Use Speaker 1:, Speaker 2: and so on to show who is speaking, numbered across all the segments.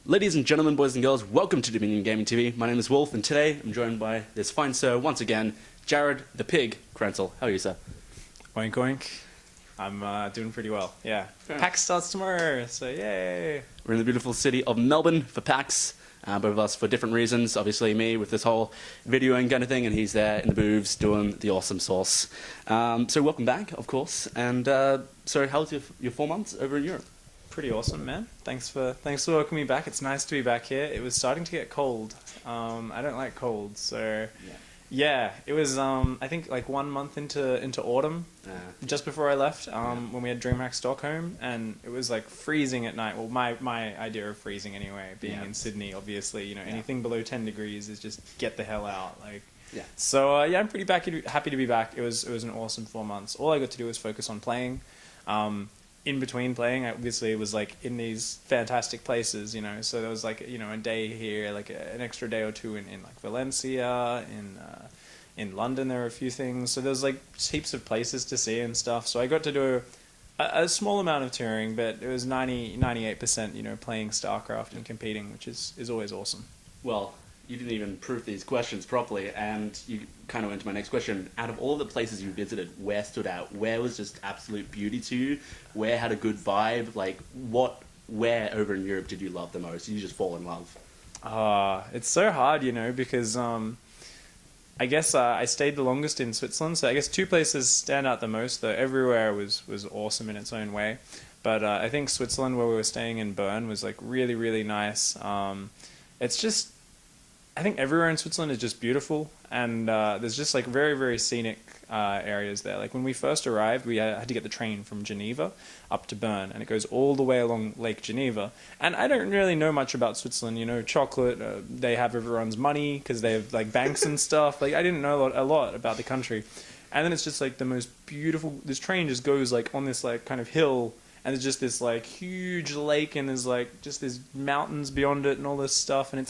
Speaker 1: Ladies and gentlemen, boys and girls, welcome to Dominion Gaming TV. My name is WoLF, and today I'm joined by this fine sir, once again, Jared the Pig Krenzel. How are you, sir?
Speaker 2: Oink oink. I'm doing pretty well, yeah. PAX starts tomorrow, so yay!
Speaker 1: We're in the beautiful city of Melbourne for PAX, both of us for different reasons. Obviously me with this whole videoing kind of thing, and he's there in the booths doing the awesome sauce. So welcome back, of course, and so how's your 4 months over in Europe?
Speaker 2: Pretty awesome, man. Thanks for welcoming me back. It's nice to be back here. It was starting to get cold. I don't like cold, so yeah. It was I think like 1 month into autumn, just before I left, when we had DreamHack Stockholm, and it was like freezing at night. Well, my idea of freezing anyway, being in Sydney, obviously, you know, anything below 10 degrees is just get the hell out, like. Yeah. So yeah, I'm pretty happy to be back. It was an awesome 4 months. All I got to do was focus on playing. In between playing, I obviously was like in these fantastic places, you know, so there was like, you know, a day here, like an extra day or two in like Valencia, in London there were a few things, so there was like heaps of places to see and stuff, so I got to do a small amount of touring, but it was 98%, you know, playing StarCraft and competing, which is always awesome.
Speaker 1: Well, you didn't even proof these questions properly, and you kind of went to my next question. Out of all the places you visited, where stood out? Where was just absolute beauty to you? Where had a good vibe? Like, where over in Europe did you love the most? Did you just fall in love?
Speaker 2: It's so hard, you know, because I guess I stayed the longest in Switzerland, so I guess two places stand out the most, though everywhere was awesome in its own way. But I think Switzerland, where we were staying in Bern, was like really nice. It's just, I think everywhere in Switzerland is just beautiful, and there's just like very scenic areas there. Like when we first arrived, we had to get the train from Geneva up to Bern, and it goes all the way along Lake Geneva. And I don't really know much about Switzerland, you know, chocolate, they have everyone's money because they have like banks and stuff. Like I didn't know a lot about the country. And then it's just like the most beautiful, this train just goes like on this like kind of hill, and there's just this like huge lake, and there's like just these mountains beyond it and all this stuff, and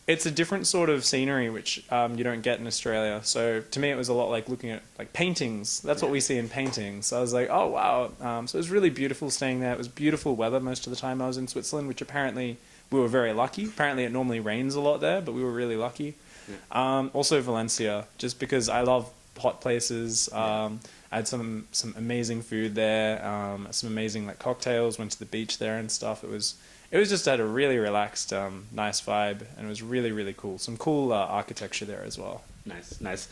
Speaker 2: it's a different sort of scenery which you don't get in Australia. So to me it was a lot like looking at like paintings. That's what we see in paintings. So I was like, oh wow. So it was really beautiful staying there. It was beautiful weather most of the time I was in Switzerland, which apparently we were very lucky. Apparently it normally rains a lot there, but we were really lucky. Also Valencia, just because I love hot places. I had some amazing food there, some amazing like cocktails, went to the beach there and stuff. It was just at a really relaxed, nice vibe, and it was really cool. Some cool architecture there as well.
Speaker 1: Nice.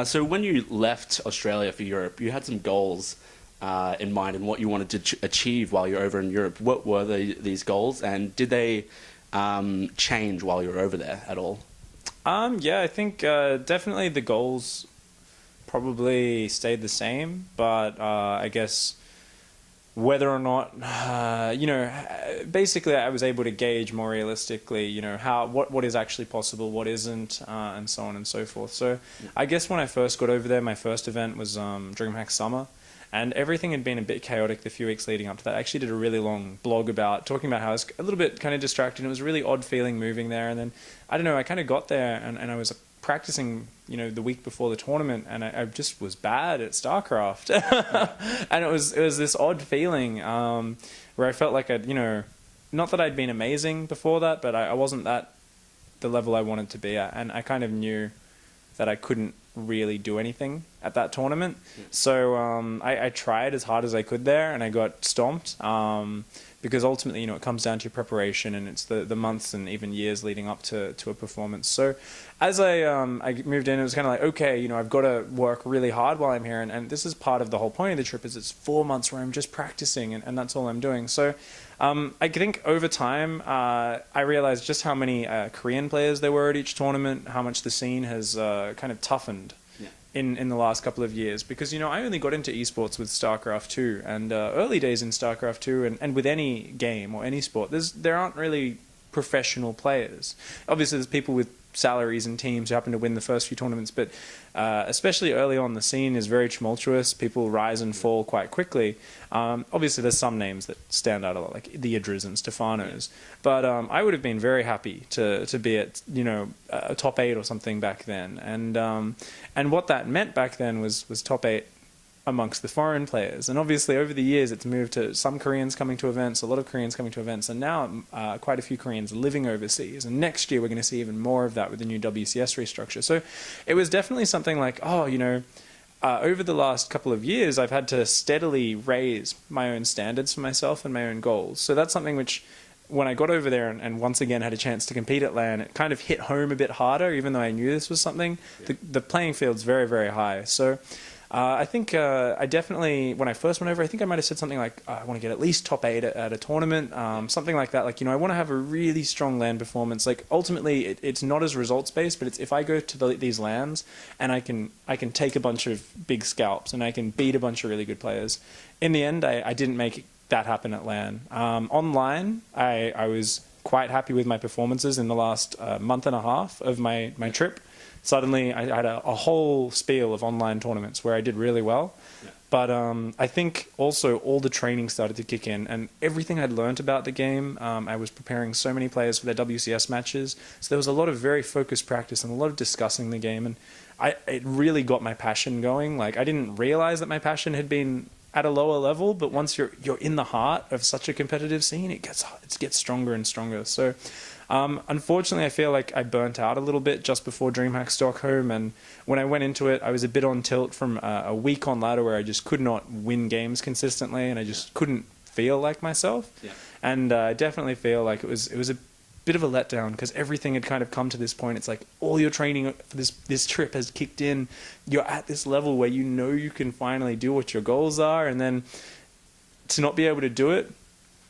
Speaker 1: So when you left Australia for Europe, you had some goals in mind and what you wanted to achieve while you're over in Europe. What were these goals, and did they change while you were over there at all?
Speaker 2: Yeah, I think definitely the goals probably stayed the same, but I guess whether or not, you know, basically I was able to gauge more realistically, you know, what is actually possible, what isn't, and so on and so forth. So I guess when I first got over there, my first event was DreamHack Summer, and everything had been a bit chaotic the few weeks leading up to that. I actually did a really long blog talking about how I was a little bit kind of distracted. It was a really odd feeling moving there, and then, I don't know, I kind of got there, and I was practicing, you know, the week before the tournament, and I just was bad at StarCraft. And it was this odd feeling where I felt like I'd, you know, not that I'd been amazing before that, but I wasn't at the level I wanted to be at, and I kind of knew that I couldn't really do anything at that tournament. So I tried as hard as I could there, and I got stomped. Because ultimately, you know, it comes down to your preparation, and it's the months and even years leading up to a performance. So as I moved in, it was kind of like, okay, you know, I've got to work really hard while I'm here, and this is part of the whole point of the trip, is it's 4 months where I'm just practicing, and that's all I'm doing. So I think over time, I realized just how many Korean players there were at each tournament, how much the scene has kind of toughened in the last couple of years, because, you know, I only got into esports with StarCraft 2, and early days in StarCraft 2, and with any game or any sport, there aren't really professional players. Obviously there's people with salaries and teams who happen to win the first few tournaments, but especially early on, the scene is very tumultuous. People rise and fall quite quickly. Obviously there's some names that stand out a lot, like the Idras and Stefanos, but I would have been very happy to be at, you know, a top 8 or something back then, and what that meant back then was top 8 amongst the foreign players. And obviously over the years it's moved to some Koreans coming to events, a lot of Koreans coming to events, and now quite a few Koreans living overseas. And next year we're going to see even more of that with the new WCS restructure. So it was definitely something like, over the last couple of years, I've had to steadily raise my own standards for myself and my own goals. So that's something which, when I got over there and once again had a chance to compete at LAN, it kind of hit home a bit harder, even though I knew this was something. Yeah. The playing field's very, very high. So I think I definitely, when I first went over, I think I might have said something like, I want to get at least top 8 at a tournament, something like that. Like, I want to have a really strong LAN performance. Like, ultimately, it's not as results-based, but it's if I go to these LANs and I can take a bunch of big scalps and I can beat a bunch of really good players. In the end, I didn't make that happen at LAN. Online, I was quite happy with my performances in the last month and a half of my trip. Suddenly I had a whole spiel of online tournaments where I did really well. Yeah. But I think also all the training started to kick in, and everything I'd learned about the game, I was preparing so many players for their WCS matches. So there was a lot of very focused practice and a lot of discussing the game, and it really got my passion going. Like, I didn't realize that my passion had been at a lower level, but once you're in the heart of such a competitive scene, it gets stronger and stronger. So unfortunately, I feel like I burnt out a little bit just before DreamHack Stockholm, and when I went into it, I was a bit on tilt from a week on ladder where I just could not win games consistently, and I just couldn't feel like myself. Yeah. And I definitely feel like it was a bit of a letdown, because everything had kind of come to this point. It's like all your training for this trip has kicked in. You're at this level where you can finally do what your goals are, and then to not be able to do it,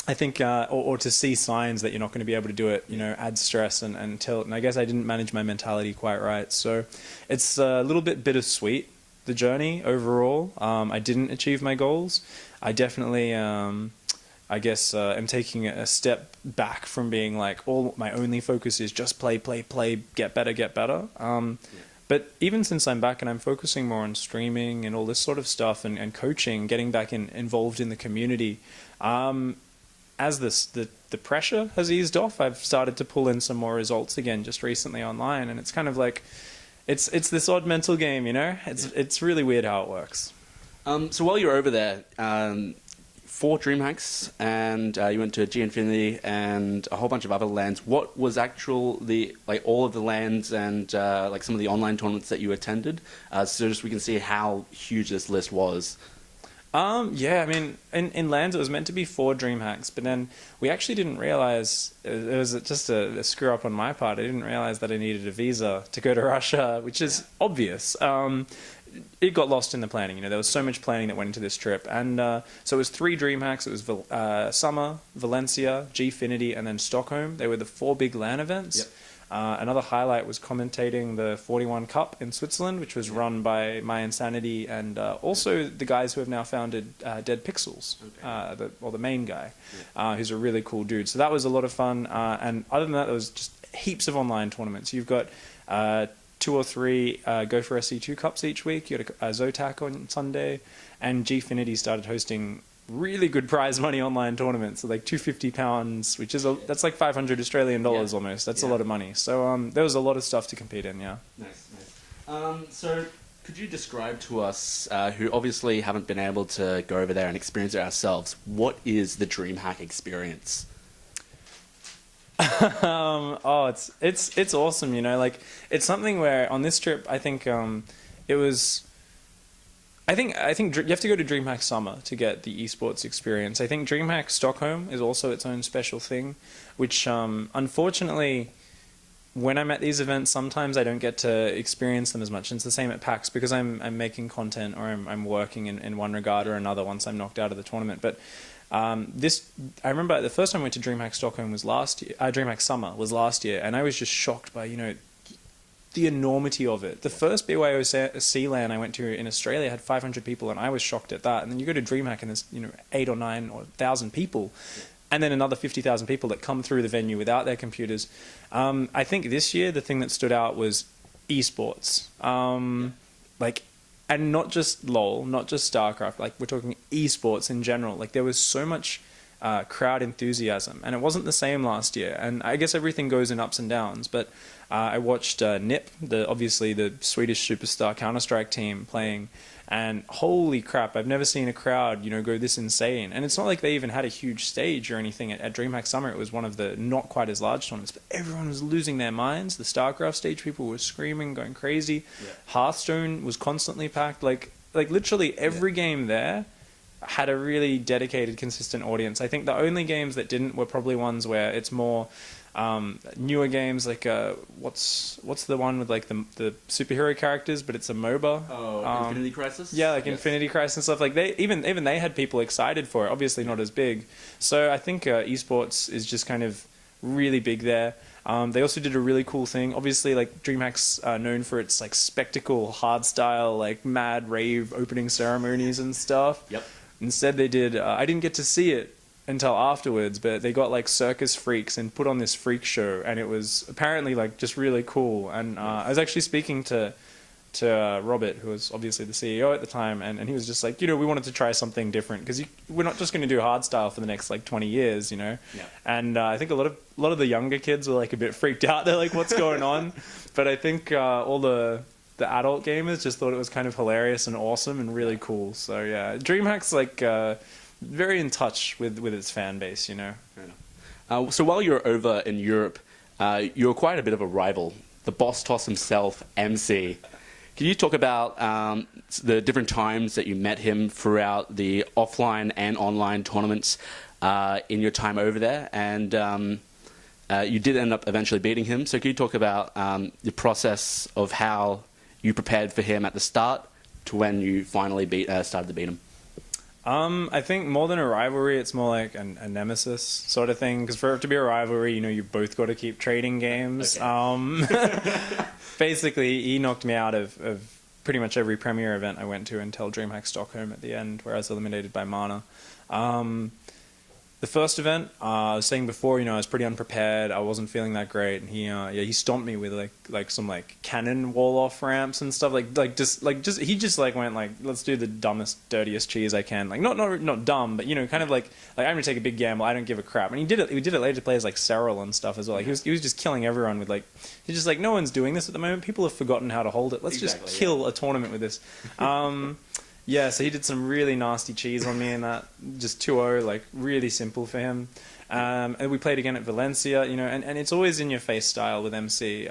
Speaker 2: I think, or to see signs that you're not going to be able to do it, adds stress and tilt. And I guess I didn't manage my mentality quite right. So it's a little bit bittersweet, the journey overall. I didn't achieve my goals. I definitely, am taking a step back from being like, all my only focus is just play, get better. But even since I'm back and I'm focusing more on streaming and all this sort of stuff and coaching, getting back involved in the community, as the pressure has eased off, I've started to pull in some more results again just recently online, and it's kind of like it's this odd mental game, It's really weird how it works.
Speaker 1: So while you're over there, 4 DreamHacks, and you went to G Infinity and a whole bunch of other LANs. What was all of the LANs and some of the online tournaments that you attended? So just we can see how huge this list was.
Speaker 2: Yeah, I mean, in LANs it was meant to be 4 DreamHacks, but then we actually didn't realize, it was just a screw up on my part. I didn't realize that I needed a visa to go to Russia, which is obvious. It got lost in the planning. There was so much planning that went into this trip, and so it was 3 DreamHacks. It was Summer, Valencia, Gfinity, and then Stockholm. They were the 4 big LAN events. Yep. Another highlight was commentating the 41 Cup in Switzerland, which was run by My Insanity and also the guys who have now founded Dead Pixels, the main guy, who's a really cool dude. So that was a lot of fun. And other than that, there was just heaps of online tournaments. You've got 2 or 3 Go for SC2 Cups each week. You got a Zotac on Sunday, and Gfinity started hosting really good prize money online tournaments, so like £250, which is that's like 500 Australian dollars almost. That's a lot of money. So there was a lot of stuff to compete in. Yeah.
Speaker 1: Nice. So could you describe to us, who obviously haven't been able to go over there and experience it ourselves, what is the DreamHack experience?
Speaker 2: It's awesome. It's something where on this trip, I think it was. I think you have to go to DreamHack Summer to get the esports experience. I think DreamHack Stockholm is also its own special thing, which unfortunately, when I'm at these events, sometimes I don't get to experience them as much. And it's the same at PAX because I'm making content or I'm working in one regard or another once I'm knocked out of the tournament. But I remember the first time I went to DreamHack Stockholm was last year. DreamHack Summer was last year, and I was just shocked by the enormity of it. The first BYOC LAN I went to in Australia had 500 people, and I was shocked at that. And then you go to DreamHack and there's 8 or 9 or 1,000 people, and then another 50,000 people that come through the venue without their computers. I think this year the thing that stood out was esports, and not just LoL, not just StarCraft. Like, we're talking esports in general. Like, there was so much crowd enthusiasm, and it wasn't the same last year. And I guess everything goes in ups and downs, but I watched Nip, obviously the Swedish superstar Counter-Strike team, playing, and holy crap, I've never seen a crowd, go this insane. And it's not like they even had a huge stage or anything at DreamHack Summer. It was one of the not quite as large tournaments, but everyone was losing their minds. The StarCraft stage, people were screaming, going crazy. Yeah. Hearthstone was constantly packed. Like literally every game there had a really dedicated, consistent audience. I think the only games that didn't were probably ones where it's more newer games, like what's the one with like the superhero characters, but it's a MOBA.
Speaker 1: Oh, Infinity Crisis.
Speaker 2: Yeah, like Infinity Crisis and stuff. Like they even they had people excited for it. Obviously not as big. So I think esports is just kind of really big there. They also did a really cool thing. Obviously, like DreamHack's known for its like spectacle, hardstyle, like mad rave opening ceremonies and stuff.
Speaker 1: Yep.
Speaker 2: Instead, they did. I didn't get to see it until afterwards, but they got like circus freaks and put on this freak show, and it was apparently like just really cool. And I was actually speaking to Robert, who was obviously the CEO at the time, and he was just like, we wanted to try something different because we're not just going to do hardstyle for the next like 20 years, Yeah. And I think a lot of the younger kids were like a bit freaked out. They're like, what's going on? But I think all the adult gamers just thought it was kind of hilarious and awesome and really cool. So yeah, DreamHack's like very in touch with its fan base,
Speaker 1: So while you were over in Europe, you were quite a bit of a rival. The boss toss himself, MC. Can you talk about the different times that you met him throughout the offline and online tournaments in your time over there? And you did end up eventually beating him. So can you talk about the process of how you prepared for him at the start to when you finally started to beat him?
Speaker 2: I think more than a rivalry, it's more like a nemesis sort of thing. Because for it to be a rivalry, you both got to keep trading games. Okay. Basically, he knocked me out of pretty much every Premier event I went to until DreamHack Stockholm at the end, where I was eliminated by Mana. The first event, I was saying before, I was pretty unprepared. I wasn't feeling that great, and he stomped me with like some like cannon WoLF ramps and stuff. He just went like, let's do the dumbest, dirtiest cheese I can. Like not dumb, but kind of like I'm gonna take a big gamble. I don't give a crap. And he did it. We did it later to players like Cyril and stuff as well. Like he was just killing everyone with he's just like, no one's doing this at the moment. People have forgotten how to hold it. Let's just kill a tournament with this. Yeah, so he did some really nasty cheese on me in that, just 2-0, like really simple for him. And we played again at Valencia, and it's always in your face style with MC.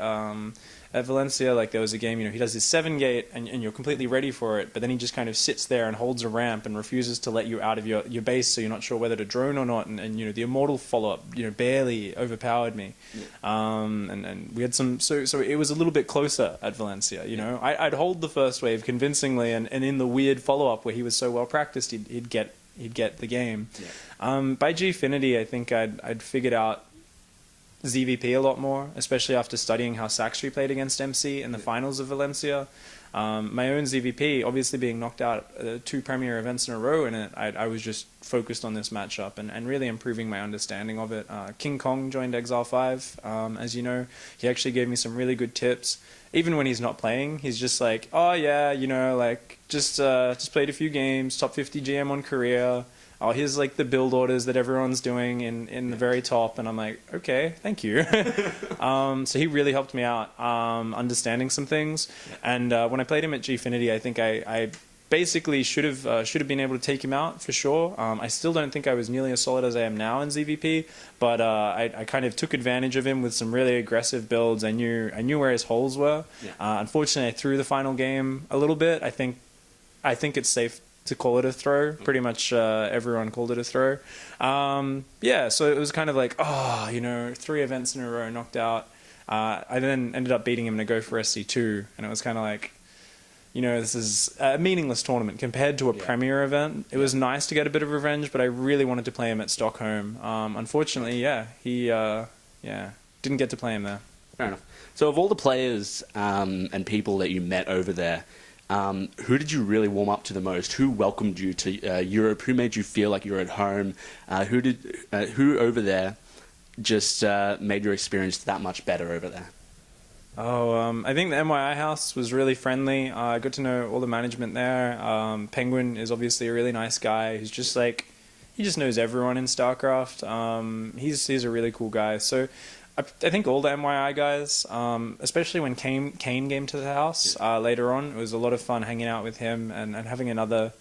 Speaker 2: At Valencia, like there was a game, he does his 7-gate and you're completely ready for it, but then he just kind of sits there and holds a ramp and refuses to let you out of your base, so you're not sure whether to drone or not. And the Immortal follow-up, barely overpowered me. Yeah. And we had some, so it was a little bit closer at Valencia,
Speaker 1: Yeah.
Speaker 2: I'd hold the first wave convincingly, and in the weird follow-up where he was so well practiced, he'd get the game. Yeah. By Gfinity, I think I'd figured out ZVP a lot more, especially after studying how Saxtree played against MC in the finals of Valencia. My own ZVP, obviously being knocked out 2 Premier events in a row in it, I was just focused on this matchup and really improving my understanding of it. King Kong joined Exile5, as you know. He actually gave me some really good tips. Even when he's not playing, he's just like, oh yeah, just played a few games, top 50 GM on Korea. Oh, here's like the build orders that everyone's doing in the very top, and I'm like, okay, thank you. So he really helped me out understanding some things. And when I played him at Gfinity, I think I basically should have been able to take him out for sure. I still don't think I was nearly as solid as I am now in ZVP, but I kind of took advantage of him with some really aggressive builds. I knew where his holes were. Yeah. Unfortunately, I threw the final game a little bit. I think it's safe to call it a throw. Pretty much everyone called it a throw. Yeah, so it was kind of like, 3 events in a row knocked out. I then ended up beating him in a go for SC2, and it was kind of like, this is a meaningless tournament compared to a Premier event. It was nice to get a bit of revenge, but I really wanted to play him at Stockholm. Unfortunately, he didn't get to play him there.
Speaker 1: Fair enough. So of all the players and people that you met over there, who did you really warm up to the most? Who welcomed you to Europe? Who made you feel like you were at home? Who over there just made your experience that much better over there?
Speaker 2: I think the MYI house was really friendly. I got to know all the management there. Penguin is obviously a really nice guy who's just like, he just knows everyone in StarCraft. He's a really cool guy. So I think all the MYI guys, especially when Kane came to the house later on, it was a lot of fun hanging out with him and having another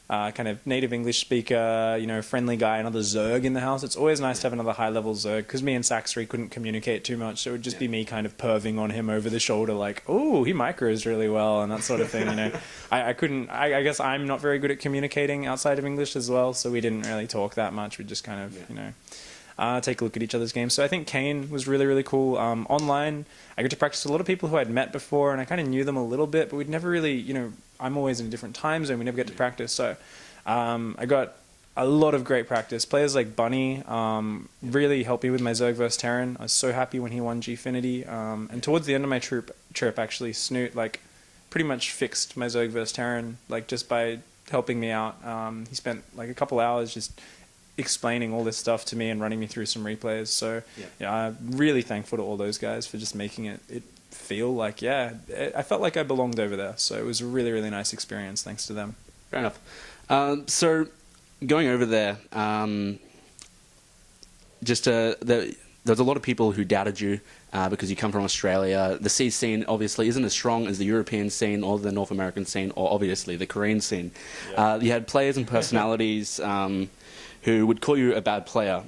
Speaker 2: kind of native English speaker, friendly guy, another Zerg in the house. It's always nice to have another high-level Zerg, because me and Saxry couldn't communicate too much, so it would just be me kind of perving on him over the shoulder, like, oh, he micros really well, and that sort of thing, I couldn't, I guess I'm not very good at communicating outside of English as well, so we didn't really talk that much. We'd just kind of, take a look at each other's games. So I think Kane was really, really cool. Online, I got to practice a lot of people who I'd met before, and I kind of knew them a little bit, but we'd never really, I'm always in a different time zone. We never get to practice. So I got a lot of great practice. Players like Bunny really helped me with my Zerg vs Terran. I was so happy when he won Gfinity. And towards the end of my trip, actually, Snoot pretty much fixed my Zerg vs Terran, just by helping me out. He spent a couple hours just explaining all this stuff to me and running me through some replays. So I'm really thankful to all those guys for just making it feel like, I felt like I belonged over there. So it was a really, really nice experience thanks to them.
Speaker 1: Fair enough. So going over there, there's a lot of people who doubted you because you come from Australia. The C scene obviously isn't as strong as the European scene or the North American scene or obviously the Korean scene. You had players and personalities who would call you a bad player.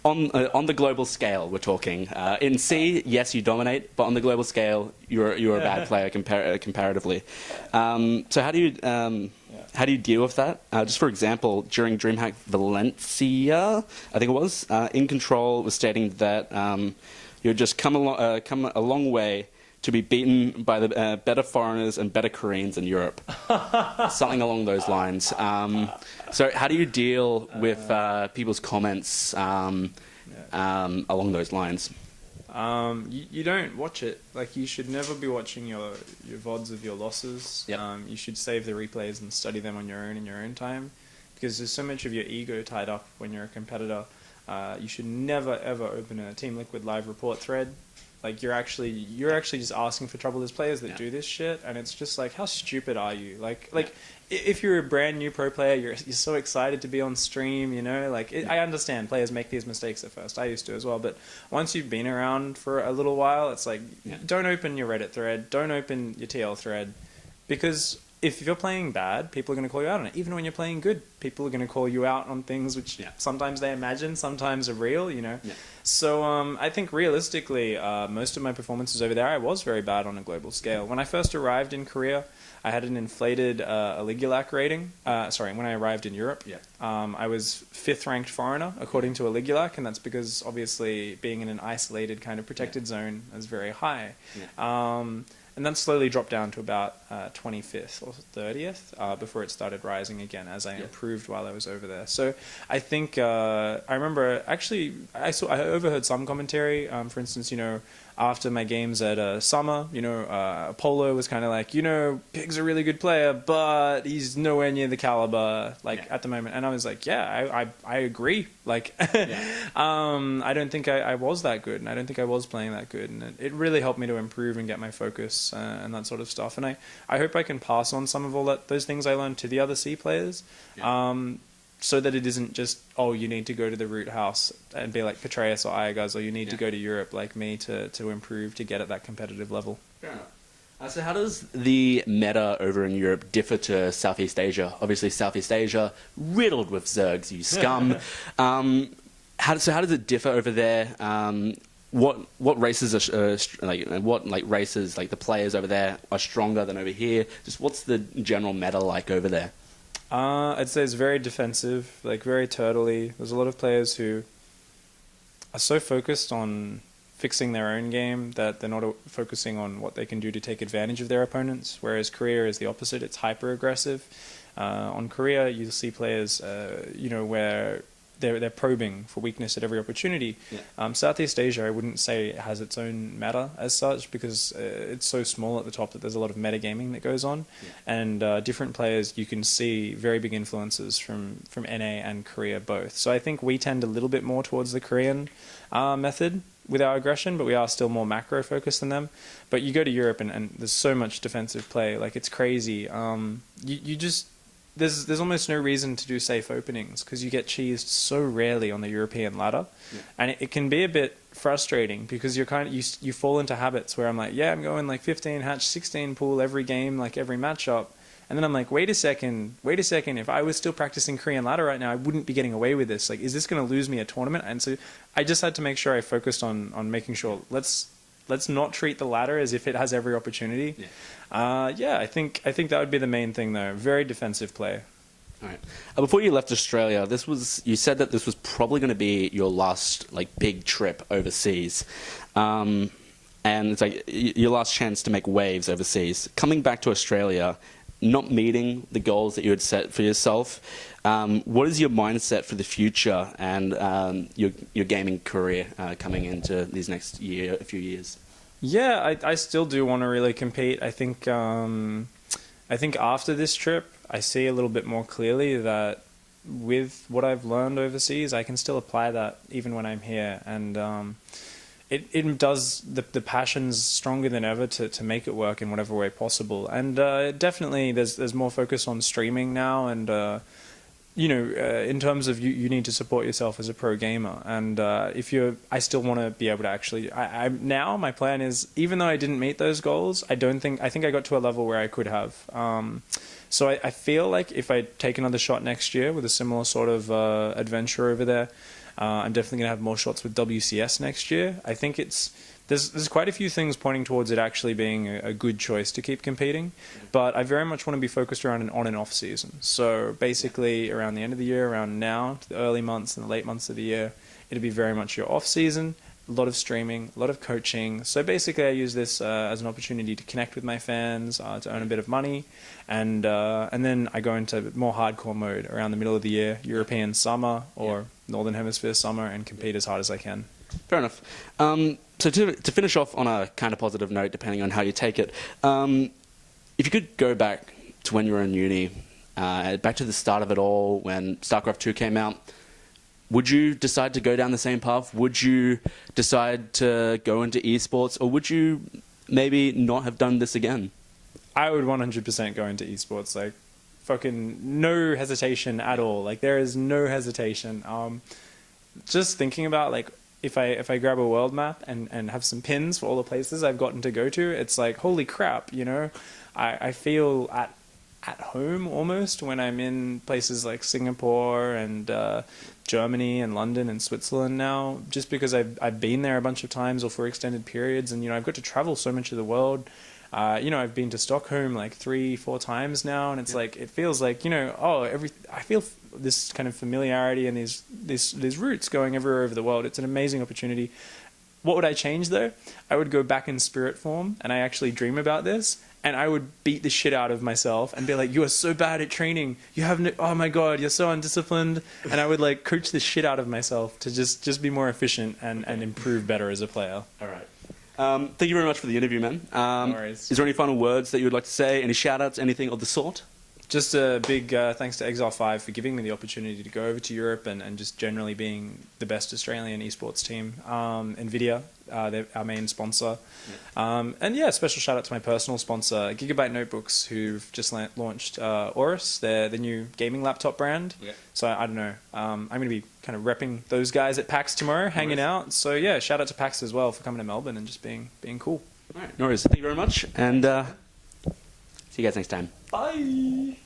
Speaker 1: On the global scale, we're talking. In C, yes, you dominate, but on the global scale, you're a bad player comparatively. So how do you deal with that? Just for example, during DreamHack Valencia, I think it was, In Control was stating that you'd just come a long way to be beaten by the better foreigners and better Koreans in Europe. Something along those lines. So how do you deal with people's comments along those lines?
Speaker 2: You don't watch it. You should never be watching your VODs of your losses. You should save the replays and study them on your own in your own time, because there's so much of your ego tied up when you're a competitor. You should never ever open a Team Liquid live report thread. You're actually just asking for trouble. There's players that do this shit, and it's just how stupid are you? If you're a brand new pro player, you're so excited to be on stream, I understand players make these mistakes at first. I used to as well, but once you've been around for a little while, it's don't open your Reddit thread, don't open your TL thread, because if you're playing bad, people are going to call you out on it. Even when you're playing good, people are going to call you out on things which sometimes they imagine, sometimes are real, So I think realistically, most of my performances over there, I was very bad on a global scale. When I first arrived in Korea, I had an inflated Aligulac rating. When I arrived in Europe, I was 5th ranked foreigner according to Aligulac, and that's because obviously being in an isolated kind of protected zone is very high. And then slowly dropped down to about 25th or 30th before it started rising again as I improved while I was over there. So I think I remember actually I overheard some commentary. For instance, after my games at Summer, Apollo was kind of like, Pig's a really good player, but he's nowhere near the caliber at the moment. And I was like, I agree. I don't think I was that good, and I don't think I was playing that good. And it really helped me to improve and get my focus and that sort of stuff. And I hope I can pass on some of those things I learned to the other C players. So that it isn't just, you need to go to the root house and be like Patreus or Iaguz, or you need to go to Europe like me to improve, to get at that competitive level.
Speaker 1: Fair enough. So how does the meta over in Europe differ to Southeast Asia? Obviously, Southeast Asia, riddled with Zergs, you scum. How does it differ over there? What races are races the players over there are stronger than over here? Just what's the general meta like over there?
Speaker 2: I'd say it's very defensive, very turtley. There's a lot of players who are so focused on fixing their own game that they're not focusing on what they can do to take advantage of their opponents, whereas Korea is the opposite. It's hyper-aggressive. On Korea, you'll see players, where they're probing for weakness at every opportunity. Southeast Asia, I wouldn't say it has its own meta as such, because it's so small at the top that there's a lot of metagaming that goes on, and different players, you can see very big influences from NA and Korea both. So I think we tend a little bit more towards the Korean method with our aggression, but we are still more macro focused than them. But you go to Europe and there's so much defensive play, it's crazy. there's almost no reason to do safe openings because you get cheesed so rarely on the European ladder, and it can be a bit frustrating because you're you fall into habits where I'm like, yeah, I'm going like 15 hatch, 16 pool every game, like every matchup. And then I'm like, wait a second. If I was still practicing Korean ladder right now, I wouldn't be getting away with this. Like, is this going to lose me a tournament? And so I just had to make sure I focused on making sure let's not treat the ladder as if it has every opportunity. I think that would be the main thing though. Very defensive play.
Speaker 1: All right. Before you left Australia, you said that this was probably going to be your last like big trip overseas. And it's like your last chance to make waves overseas. Coming back to Australia, not meeting the goals that you had set for yourself, what is your mindset for the future and your gaming career coming into these next a few years?
Speaker 2: Yeah, I still do want to really compete. I think after this trip, I see a little bit more clearly that with what I've learned overseas, I can still apply that even when I'm here. And it does, the passion's stronger than ever to make it work in whatever way possible. And definitely there's more focus on streaming now, and in terms of you need to support yourself as a pro gamer. And I still want to be able to actually, now my plan is, even though I didn't meet those goals, I think I got to a level where I could have. So I feel like if I take another shot next year with a similar sort of adventure over there, I'm definitely going to have more shots with WCS next year. I think there's quite a few things pointing towards it actually being a good choice to keep competing, but I very much want to be focused around an on and off season. So basically around the end of the year, around now, to the early months and the late months of the year, it'll be very much your off season, a lot of streaming, a lot of coaching. So basically I use this as an opportunity to connect with my fans, to earn a bit of money, and then I go into more hardcore mode around the middle of the year, European summer or Northern Hemisphere summer, and compete as hard as I can.
Speaker 1: Fair enough. So to finish off on a kind of positive note, depending on how you take it, if you could go back to when you were in uni, back to the start of it all, when StarCraft 2 came out, would you decide to go down the same path? Would you decide to go into esports, or would you maybe not have done this again?
Speaker 2: I would 100% go into esports, like fucking no hesitation at all. Like there is no hesitation. Just thinking about like if I grab a world map and have some pins for all the places I've gotten to go to, it's like holy crap, I feel at home almost when I'm in places like Singapore and Germany and London and Switzerland now, just because I've been there a bunch of times or for extended periods, and I've got to travel so much of the world. I've been to Stockholm like 3-4 times now, and it's like it feels like I feel this kind of familiarity and these roots going everywhere over the world. It's an amazing opportunity. What would I change though? I would go back in spirit form, and I actually dream about this, and I would beat the shit out of myself and be like, you are so bad at training. You have no, oh my God, you're so undisciplined. And I would like coach the shit out of myself to just be more efficient and improve better as a player.
Speaker 1: All right. Thank you very much for the interview, man.
Speaker 2: No worries.
Speaker 1: Is there any final words that you would like to say? Any shout outs, anything of the sort?
Speaker 2: Just a big thanks to Exile5 for giving me the opportunity to go over to Europe and just generally being the best Australian esports team. NVIDIA, they're our main sponsor. Special shout out to my personal sponsor, Gigabyte Notebooks, who've just launched Aorus, the new gaming laptop brand. Yeah. So I don't know, I'm going to be kind of repping those guys at PAX tomorrow, hanging out. So yeah, shout out to PAX as well for coming to Melbourne and just being cool.
Speaker 1: All right, no worries. Thank you very much, and see you guys next time.
Speaker 2: Bye.